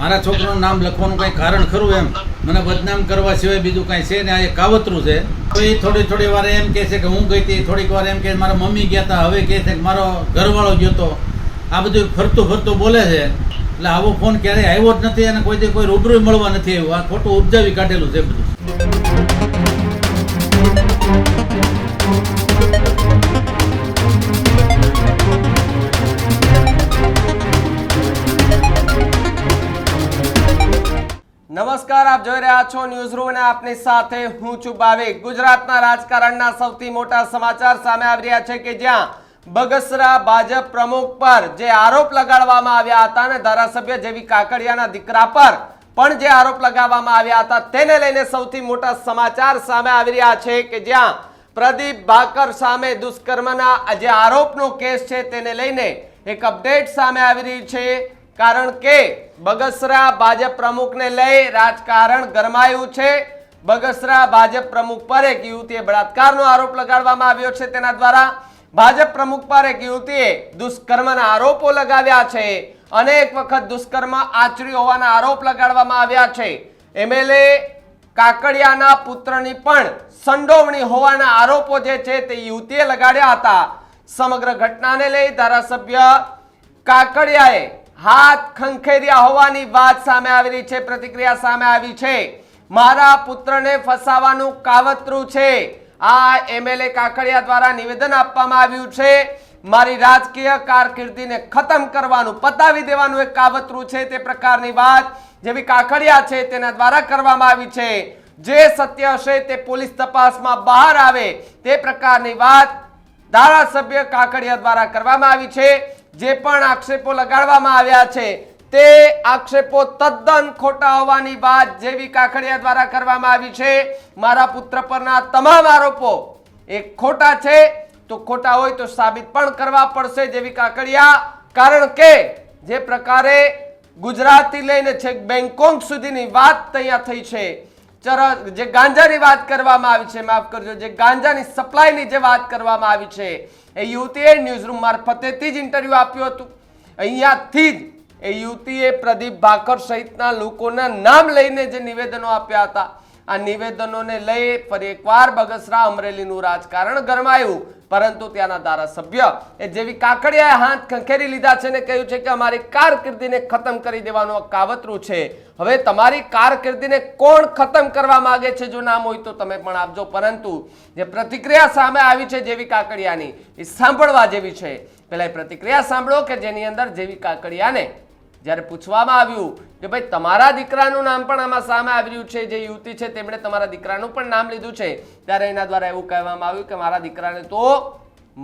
મારા છોકરાનું નામ લખવાનું કઈ કારણ ખરું એમ? મને બદનામ કરવા સિવાય બીજું કઈ છે ને? આ એક કાવતરું છે. તો એ થોડી વાર એમ કહે છે કે હું ગઈ હતી, થોડીક વાર એમ કે મારા મમ્મી ગયા હતા, હવે કહે છે કે મારો ઘરવાળો ગયો હતો. આ બધું ફરતું બોલે છે. એટલે આવો ફોન ક્યારેય આવ્યો જ નથી અને કોઈ રૂબરૂ મળવા નથી આવ્યું. આ ખોટું ઉપજાવી કાઢેલું છે બધું. નમસ્કાર, આપ જોઈ રહ્યા છો ન્યૂઝરૂમ અને આપની સાથે હું છું ભાવિક. ગુજરાતના રાજકારણના સૌથી મોટા સમાચાર સામે આવી રહ્યા છે કે જ્યાં બગસરા ભાજપ પ્રમુખ પર જે આરોપ લગાડવામાં આવ્યા હતા અને ધારાસભ્ય જેવી કાકડિયાના દીકરા પર પણ જે આરોપ લગાવવામાં આવ્યા હતા તેને લઈને સૌથી મોટા સમાચાર સામે આવી રહ્યા છે કે જ્યાં પ્રદીપ ભાકર સામે દુષ્કર્મના જે આરોપનો કેસ છે તેને લઈને એક અપડેટ સામે આવી રહી છે. કારણ કે બગસરા ભાજપ પ્રમુખને લઈ રાજકારણ ગરમાયું છે. બગસરા ભાજપ પ્રમુખ પર એક યુવતીએ બળાત્કારનો આરોપ લગાડવામાં આવ્યો છે. તેના દ્વારા ભાજપ પ્રમુખ પર એક યુવતીએ દુષ્કર્મના આરોપો લગાવ્યા છે. અનેક વખત દુષ્કર્મ આચર્યું હોવાના આરોપ લગાડવામાં આવ્યા છે. એમએલએ કાકડિયાના પુત્રની પણ સંડોવણી હોવાના આરોપો જે છે તે યુવતીએ લગાડ્યા હતા. સમગ્ર ઘટનાને લઈ ધારાસભ્ય કાકડિયાએ હાથ ખંખેર્યા હોવાની વાત સામે આવી રહી છે. પ્રતિક્રિયા સામે આવી છે. મારા પુત્રને ફસાવાનું કાવતરું છે. આ એમએલએ કાકડિયા દ્વારા નિવેદન આપવામાં આવ્યું છે. મારી રાજકીય કારકિર્દીને ખતમ કરવાનું, પતાવી દેવાનું એક કાવતરું છે. તે પ્રકારની વાત જેવી કાકડિયા છે તેના દ્વારા કરવામાં આવી છે. જે સત્ય હશે તે પોલીસ તપાસમાં બહાર આવે તે પ્રકારની વાત ધારાસભ્ય કાકડિયા દ્વારા કરવામાં આવી છે. જે પણ આક્ષેપો લગાડવામાં આવ્યા છે તે આક્ષેપો તદ્દન ખોટા હોવાની વાત જેવી કાકડિયા દ્વારા કરવામાં આવી છે. મારા પુત્ર પરના તમામ આરોપો એક ખોટા છે તો ખોટા હોય તો સાબિત પણ કરવા પડશે જેવી કાકડિયા. કારણ કે જે પ્રકારે ગુજરાતથી લઈને છેક બેંકોક સુધીની વાત અહીંયા થઈ છે, જે ગાંજાની વાત કરવામાં આવી છે, માફ કરજો, જે ગાંજાની સપ્લાયની જે વાત કરવામાં આવી છે એ યુવતીએ ન્યૂઝરૂમ મારફતેથી જ ઇન્ટરવ્યુ આપ્યું હતું. અહીંયાથી જ એ યુવતીએ પ્રદીપ ભાકર સહિતના લોકોના નામ લઈને જે નિવેદનો આપ્યા હતા, આ નિવેદનોને લઈ ફરી એકવાર બગસરા અમરેલીનું રાજકારણ ગરમાયું. પરંતુ ત્યાંના ધારાસભ્ય એ જેવી કાકડિયાએ હાથ ખંખેરી લીધા છે ને કહ્યું છે કે અમારી કારકિર્દીને ખતમ કરી દેવાનું કાવતરું છે. હવે તમારી કારકિર્દીને કોણ ખતમ કરવા માંગે છે? જો નામ હોય તો તમે પણ આપજો. પરંતુ જે પ્રતિક્રિયા સામે આવી છે જેવી કાકડિયાની એ સાંભળવા જેવી છે. પહેલા એ પ્રતિક્રિયા સાંભળો કે જેની અંદર જેવી કાકડિયાને જ્યારે પૂછવામાં આવ્યું કે ભાઈ તમારા દીકરાનું નામ પણ આમાં સામે આવ્યું છે, જે યુવતી છે તેમણે તમારા દીકરાનું પણ નામ લીધું છે, ત્યારે એના દ્વારા એવું કહેવામાં આવ્યું કે મારા દીકરાને તો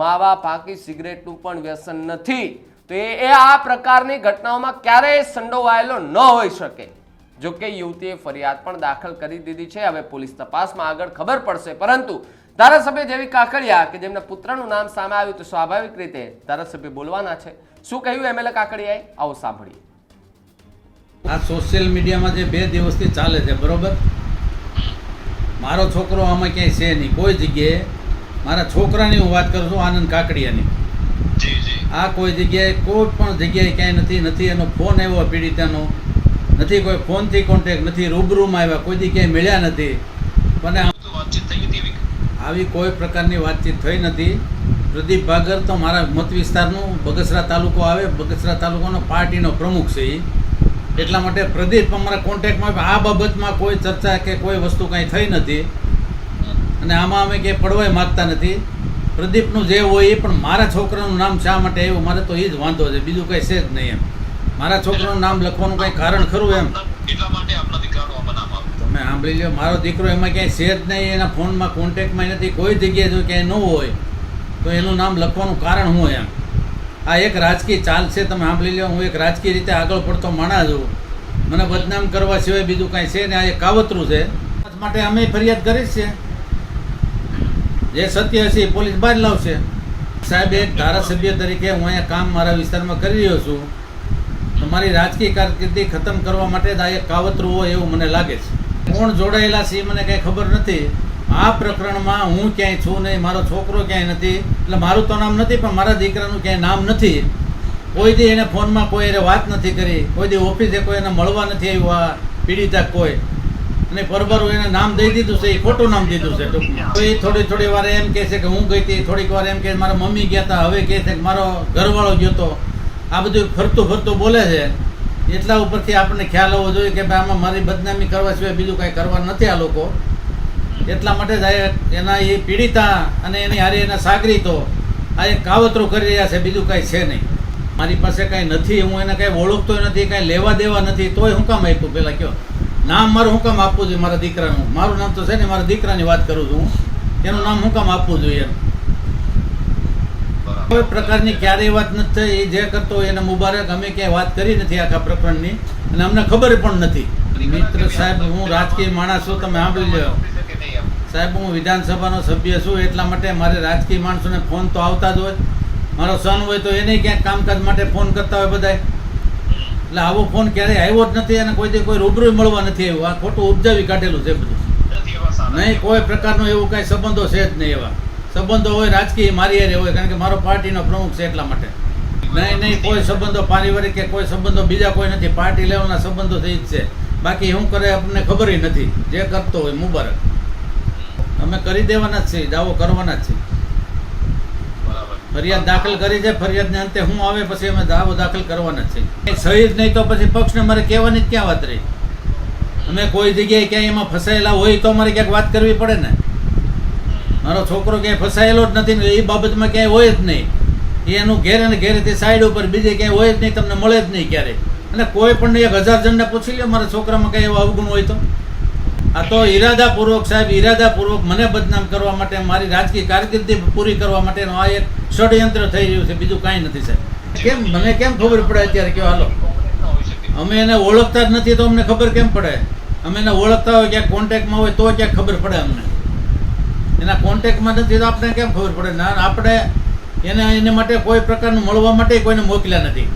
માવા પાકી સિગરેટનું પણ વ્યસન નથી. તો એ આ પ્રકારની ઘટનાઓમાં ક્યારેય સંડોવાયેલો ન હોઈ શકે. જો કે યુવતીએ ફરિયાદ પણ દાખલ કરી દીધી છે. હવે પોલીસ તપાસમાં આગળ ખબર પડશે. પરંતુ ધારાસભ્ય જેવી કાકડિયા કે જેમના પુત્રનું નામ સામે આવ્યું તો સ્વાભાવિક રીતે ધારાસભ્ય બોલવાના છે. શું કહ્યું એમએલએ કાકડિયાએ? આવો સાંભળીએ. આ સોશિયલ મીડિયામાં જે 2 દિવસથી ચાલે છે, બરોબર, મારો છોકરો આમાં ક્યાંય છે નહીં કોઈ જગ્યાએ. મારા છોકરાની હું વાત કરું છું, આનંદ કાકડિયાની. આ કોઈ જગ્યાએ કોઈ પણ જગ્યાએ ક્યાંય નથી. એનો ફોન આવ્યો પીડિતાનો નથી, કોઈ ફોનથી કોન્ટેક્ટ નથી, રૂબરૂમાં આવ્યા કોઈ દી ક્યાંય મળ્યા નથી. પણ આવી કોઈ પ્રકારની વાતચીત થઈ નથી. પ્રદીપ ભાગર તો મારા મત વિસ્તારનું બગસરા તાલુકો આવે, બગસરા તાલુકાનો પાર્ટીનો પ્રમુખ છે એ. એટલા માટે પ્રદીપ અમારા કોન્ટેક્ટમાં આ બાબતમાં કોઈ ચર્ચા કે કોઈ વસ્તુ કાંઈ થઈ નથી. અને આમાં અમે ક્યાંય પડવાય માગતા નથી. પ્રદીપનું જે હોય એ, પણ મારા છોકરાનું નામ શા માટે આવ્યું મારે તો એ જ વાંધો છે, બીજું કંઈ છે જ નહીં એમ. મારા છોકરાનું નામ લખવાનું કંઈ કારણ ખરું એમ? તમે સાંભળી લો, મારો દીકરો એમાં ક્યાંય છે જ નહીં, એના ફોનમાં કોન્ટેક્ટમાં નથી, કોઈ જગ્યાએ જો ક્યાંય ન હોય તો એનું નામ લખવાનું કારણ શું એમ? આ એક રાજકીય ચાલ છે. તમે સાંભળી લો, હું એક રાજકીય રીતે આગળ પડતો માણસ છું. મને બદનામ કરવા સિવાય બીજું કાંઈ છે ને? આ એક કાવતરું છે. માટે અમે ફરિયાદ કરી છે. જે સત્ય હશે એ પોલીસ બહાર લાવશે. સાહેબ, એક ધારાસભ્ય તરીકે હું અહીંયા કામ મારા વિસ્તારમાં કરી રહ્યો છું. તમારી રાજકીય કારકિર્દી ખતમ કરવા માટે જ આ એક કાવતરું હોય એવું મને લાગે છે. કોણ જોડાયેલા છે એ મને કંઈ ખબર નથી. આ પ્રકરણમાં હું ક્યાંય છું નહીં, મારો છોકરો ક્યાંય નથી. એટલે મારું તો નામ નથી, પણ મારા દીકરાનું ક્યાંય નામ નથી. કોઈ દી એને ફોનમાં કોઈ એને વાત નથી કરી, કોઈ દી ઓફિસે કોઈ એને મળવા નથી આવ્યું આ પીડિતા કોઈ, અને પરબરું એને નામ દઈ દીધું છે, એ ખોટું નામ દીધું છે ટૂંકમાં. તો એ થોડી વાર એમ કહે છે કે હું ગઈ હતી, થોડીક વાર એમ કે મારા મમ્મી ગયા હતા, હવે કહે છે કે મારો ઘરવાળો ગયો હતો. આ બધું ફરતું બોલે છે. એટલા ઉપરથી આપણને ખ્યાલ આવવો જોઈએ કે ભાઈ આમાં મારી બદનામી કરવા સિવાય બીજું કાંઈ કરવા નથી આ લોકો. એટલા માટે જ એના એ પીડિતા અને એની હારે એના સાગરીતો આ એક કાવતરું કરી રહ્યા છે, બીજું કાંઈ છે નહીં. મારી પાસે કાંઈ નથી, હું એને કાંઈ ઓળખતો નથી, કાંઈ લેવા દેવા નથી, તોય હું કામ આપ્યું? પહેલાં કહો, નામ મારું હું કામ આપવું જોઈએ મારા દીકરાનું? મારું નામ તો છે ને, મારા દીકરાની વાત કરું છું હું, એનું નામ હું કામ આપવું જોઈએ એમ? કોઈ પ્રકારની ક્યારેય વાત નથી થઈ. એ જે કરતો હોય એને મુબારક. અમે ક્યાંય વાત કરી નથી આખા પ્રકરણની, અને અમને ખબર પણ નથી. મિત્ર સાહેબ, હું રાજકીય માણસ છું, તમે સાંભળી લો સાહેબ. હું વિધાનસભાનો સભ્ય છું, એટલા માટે મારે રાજકીય માણસોને ફોન તો આવતા જ હોય. મારો સન હોય તો એને ક્યાંક કામકાજ માટે ફોન કરતા હોય બધાય. એટલે આવો ફોન ક્યારેય આવ્યો જ નથી, અને કોઈ રૂબરૂ મળવા નથી આવ્યું. આ ખોટું ઉપજાવી કાઢેલું છે બધું. નહીં, કોઈ પ્રકારનો એવું કાંઈ સંબંધો છે જ નહીં. એવા સંબંધો હોય રાજકીય મારી હારે હોય, કારણ કે મારો પાર્ટીનો પ્રમુખ છે એટલા માટે. નહીં, કોઈ સંબંધો પારિવારિક કે કોઈ સંબંધો બીજા કોઈ નથી. પાર્ટી લેવલના સંબંધો થઈ જ છે. બાકી શું કરે આપણને ખબર નથી. જે કરતો હોય મુબારક. અમે કરી દેવાના જ છીએ, દાવો કરવાના જ છીએ. ફરિયાદ દાખલ કરી છે, ફરિયાદને અંતે હું આવે પછી અમે દાવો દાખલ કરવાના જ છીએ. સહી જ નહીં તો પછી પક્ષને મારે કહેવાની જ ક્યાં વાત રહી? અમે કોઈ જગ્યાએ ક્યાંય એમાં ફસાયેલા હોય તો અમારે ક્યાંક વાત કરવી પડે ને. મારો છોકરો ક્યાંય ફસાયેલો જ નથી ને, એ બાબતમાં ક્યાંય હોય જ નહીં. એનું ઘેરે ને ઘેરેથી સાઈડ ઉપર બીજે ક્યાંય હોય જ નહીં, તમને મળે જ નહીં ક્યારેય. અને કોઈ પણ 1000 જણને પૂછી લે મારા છોકરામાં કઈ એવો અવગુણ હોય તો. આ તો ઈરાદાપૂર્વક સાહેબ, ઈરાદાપૂર્વક મને બદનામ કરવા માટે, મારી રાજકીય કારકિર્દી પૂરી કરવા માટેનું આ એક ષડયંત્ર થઈ રહ્યું છે, બીજું કાંઈ નથી સાહેબ. મને કેમ ખબર પડે અત્યારે? કયો હાલો, અમે એને ઓળખતા જ નથી તો અમને ખબર કેમ પડે? અમે એને ઓળખતા હોય, ક્યાંક કોન્ટેક્ટમાં હોય તો ક્યાંક ખબર પડે અમને. એના કોન્ટેક્ટમાં નથી તો આપણે કેમ ખબર પડે? ના, આપણે એને માટે કોઈ પ્રકારનું મળવા માટે કોઈને મોકલ્યા નથી.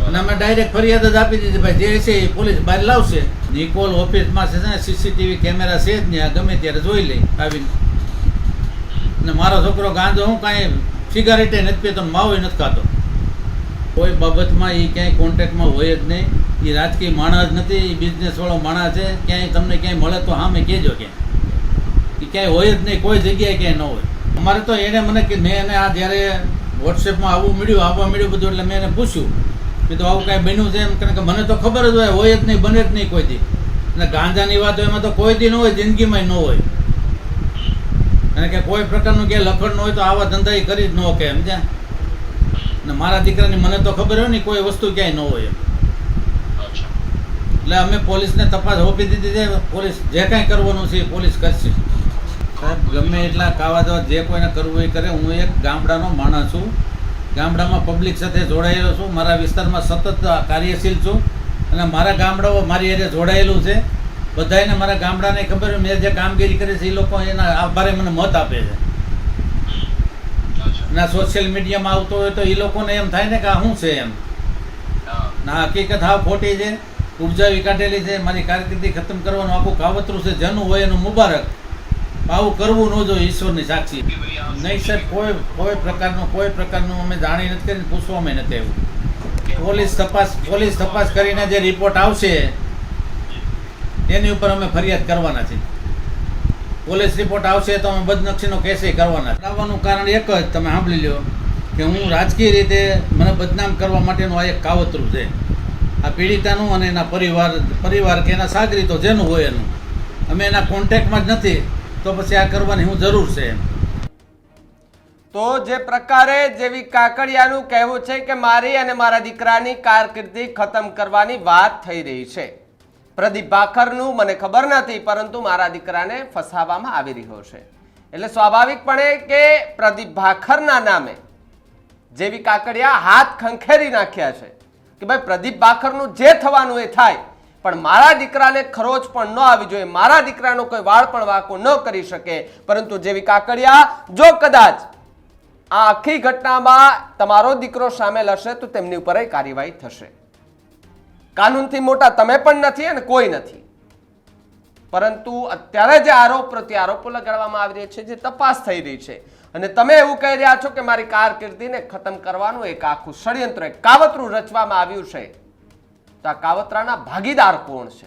અને અમે ડાયરેક્ટ ફરિયાદ જ આપી દીધી, ભાઈ જે છે એ પોલીસ બહાર લાવશે. નિકોલ ઓફિસમાં છે ને સીસીટીવી કેમેરા છે જ નહીં, ગમે ત્યારે જોઈ લે આવીને. અને મારો છોકરો ગાંધો હું કાંઈ સિગારેટે નથી પીતો, માવો નથી ખાતો. કોઈ બાબતમાં એ ક્યાંય કોન્ટેક્ટમાં હોય જ નહીં. એ રાજકીય માણસ જ નથી, એ બિઝનેસવાળો માણસ છે. ક્યાંય તમને ક્યાંય મળે તો સામે કહેજો. ક્યાંય એ ક્યાંય હોય જ નહીં, કોઈ જગ્યાએ ક્યાંય ન હોય. અમારે તો એને મને કે મેં એને આ જ્યારે વોટ્સએપમાં આવવા મળ્યું બધું, એટલે મેં એને પૂછ્યું કે તો આવું કાંઈ બન્યું છે એમ? કારણ કે મને તો ખબર જ હોય જ નહીં, બને જ નહીં કોઈ દી. અને ગાંજાની વાત હોય એમાં તો કોઈ દી ન હોય, જિંદગીમાં ન હોય. અને કે કોઈ પ્રકારનું ક્યાંય લખણ ન હોય તો આવા ધંધા એ કરી જ ન કે સમજ્યા. ને મારા દીકરાની મને તો ખબર હોય ને કોઈ વસ્તુ ક્યાંય ન હોય એમ. એટલે અમે પોલીસને તપાસ સોંપી દીધી છે. પોલીસ જે કાંઈ કરવાનું છે એ પોલીસ કરશે સાહેબ. ગમે એટલા કાવા દવા જે કોઈને કરવું એ કરે. હું એક ગામડાનો માણસ છું, ગામડામાં પબ્લિક સાથે જોડાયેલો છું, મારા વિસ્તારમાં સતત કાર્યશીલ છું. અને મારા ગામડાઓ મારી હારે જોડાયેલું છે. બધાને મારા ગામડાને ખબર મેં જે કામગીરી કરી છે એ લોકો એના આભારે મને મત આપે છે. ના સોશિયલ મીડિયામાં આવતો હોય તો એ લોકોને એમ થાય ને કે આ શું છે એમ. ના, હકીકત હાવ ખોટી છે, ઉપજાવી કાઢેલી છે. મારી કારકિર્દી ખતમ કરવાનું આખું કાવતરું છે. જેનું હોય એનું મુબારક. આવું કરવું ન જોઈએ, ઈશ્વરની સાક્ષી. નહીં સાહેબ, કોઈ પ્રકારનું અમે જાણી નથી કરીને પૂછવામાં નથી આવ્યું. પોલીસ તપાસ કરીને જે રિપોર્ટ આવશે એની ઉપર અમે ફરિયાદ કરવાના છે. પોલીસ રિપોર્ટ આવશે તો અમે બદનક્ષીનો કેસ કરવાના. આવવાનું કારણ એક જ તમે સાંભળી લો કે હું રાજકીય રીતે મને બદનામ કરવા માટેનું આ એક કાવતરું છે. આ પીડિતાનું અને એના પરિવાર કે એના સાગરીતો જેનું હોય એનું. અમે એના કોન્ટેક્ટમાં જ નથી તો પછી આ કરવાની હું જરૂર છે એમ. તો જે પ્રકારે જેવી કાકડિયાનું કહેવું છે કે મારી અને મારા દીકરાની કારકિર્દી ખતમ કરવાની વાત થઈ રહી છે. પ્રદીપ ભાખરનું મને ખબર નથી, પરંતુ મારા દીકરાને ફસાવવામાં આવી રહ્યો છે. એટલે સ્વાભાવિકપણે કે પ્રદીપ ભાખરના નામે જેવી કાકડિયા હાથ ખંખેરી નાખ્યા છે કે ભાઈ પ્રદીપ ભાખરનું જે થવાનું એ થાય, પણ મારા દીકરાને ખરોચ પણ ન આવી જોઈએ, મારા દીકરાનો કોઈ વાળ પણ વાંકો ન કરી શકે. પરંતુ જેવી કાકડિયા જો કદાચ આ આખી ઘટનામાં તમારો દીકરો સામેલ હશે તો તેમની ઉપર કાર્યવાહી થશે. કાનૂનથી મોટા તમે પણ નથી અને કોઈ નથી. પરંતુ અત્યારે જે આરોપો લગાડવામાં આવી રહ્યા છે, જે તપાસ થઈ રહી છે, અને તમે એવું કહી રહ્યા છો કે મારી કારકિર્દીને ખતમ કરવાનું એક આખું ષડયંત્ર, એક કાવતરું રચવામાં આવ્યું છે. તો આ કાવતરાના ભાગીદાર કોણ છે?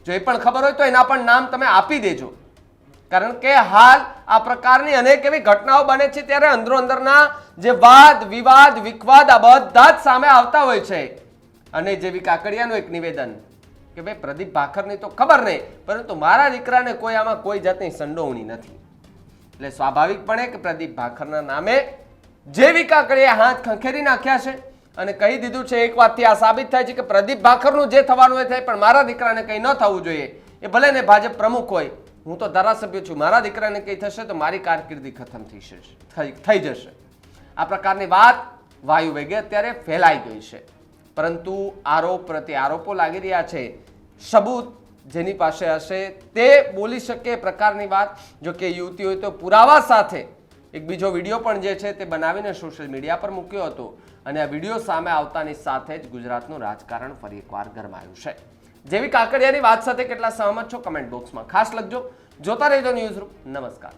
જો એ પણ ખબર હોય તો એના પણ નામ તમે આપી દેજો. કારણ કે હાલ આ પ્રકારની અનેક એવી ઘટનાઓ બને છે ત્યારે અંદરો અંદરના જે વાદ વિવાદ વિખવાદ આ બધા જ સામે આવતા હોય છે. અને જેવી કાકડિયાનું એક નિવેદન કે ભાઈ પ્રદીપ ભાખરની તો ખબર નહીં, પરંતુ મારા દીકરાને કોઈ આમાં કોઈ જાતની સંડોવણી નથી. એટલે સ્વાભાવિકપણે કે પ્રદીપ ભાખરના નામે જેવી કાકડિયા હાથ ખંખેરી નાખ્યા છે અને કહી દીધું છે. એક વાતથી આ સાબિત થાય છે કે પ્રદીપ ભાખરનું જે થવાનું એ થાય, પણ મારા દીકરાને કંઈ ન થવું જોઈએ. એ ભલે ને ભાજપ પ્રમુખ હોય, હું તો ધારાસભ્ય છું, મારા દીકરાને કંઈ થશે તો મારી કારકિર્દી ખતમ થઈ જશે. આ પ્રકારની વાત વાયુ વેગે અત્યારે ફેલાઈ ગઈ છે. પરંતુ આરોપ પ્રત્યે આરોપો લાગી રહ્યા છે. સબૂત જેની પાસે હશે તે બોલી શકે એ પ્રકારની વાત. જો કે યુવતી હોય તો પુરાવા સાથે એક બીજો વિડીયો પણ જે છે તે બનાવીને સોશિયલ મીડિયા પર મૂક્યો હતો અને આ વિડીયો સામે આવતાની સાથે જ ગુજરાતનું રાજકારણ ફરી એકવાર ગરમાયું છે. જેવી કાકડિયાની વાત સાથે કેટલા સહમત છો કમેન્ટ બોક્સમાં ખાસ લખજો. જોતા રહેજો ન્યૂઝરૂમ. નમસ્કાર.